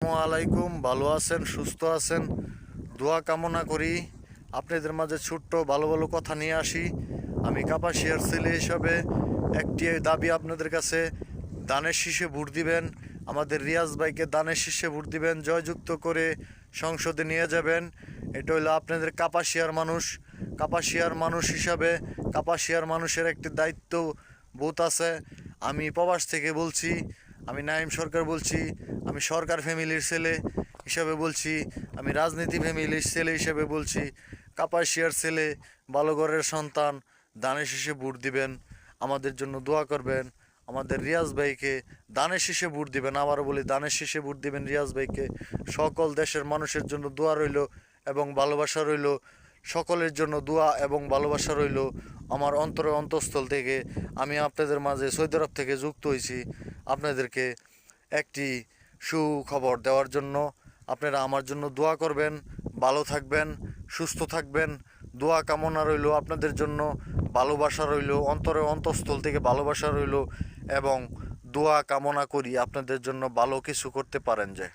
আসসালামু আলাইকুম। ভালো আছেন, সুস্থ আছেন, দোয়া কামনা করি। আপনাদের মাঝে ছোট্ট ভালো ভালো কথা নিয়ে আসি। আমি কাপাসিয়ার ছেলে হিসাবে একটি দাবি আপনাদের কাছে, দানের শীষে ভোট দিবেন। আমাদের রিয়াজ ভাইকে দানের শীষে ভোট দিবেন, জয়যুক্ত করে সংসদে নিয়ে যাবেন। এটা হলো আপনাদের কাপাসিয়ার মানুষ। কাপাসিয়ার মানুষ হিসাবে কাপাসিয়ার মানুষের একটি দায়িত্ব বোধ আছে। আমি প্রবাস থেকে বলছি, আমি নাইম সরকার বলছি, আমি সরকার ফ্যামিলির ছেলে হিসাবে বলছি, আমি রাজনীতি ফ্যামিলির ছেলে হিসাবে বলছি। কাপাসিয়ার ছেলে, ভালো ঘরের সন্তান, দানের শীষে ভোট দিবেন, আমাদের জন্য দোয়া করবেন। আমাদের রিয়াজ ভাইকে দানের শীষে ভোট দিবেন, আবারও বলি দানের শীষে ভোট দিবেন রিয়াজ ভাইকে। সকল দেশের মানুষের জন্য দোয়া রইল এবং ভালোবাসা রইল। সকলের জন্য দোয়া এবং ভালোবাসা রইল আমার অন্তরের অন্তঃস্থল থেকে। আমি আপনাদের মাঝে সৌদি আরব থেকে যুক্ত হয়েছি আপনাদেরকে একটি সুখবর দেওয়ার জন্য। আপনারা আমার জন্য দোয়া করবেন, ভালো থাকবেন, সুস্থ থাকবেন। দোয়া কামনা রইল আপনাদের জন্য, ভালোবাসা রইল, অন্তরের অন্তঃস্থল থেকে ভালোবাসা রইল এবং দোয়া কামনা করি আপনাদের জন্য ভালো কিছু করতে পারেন যায়।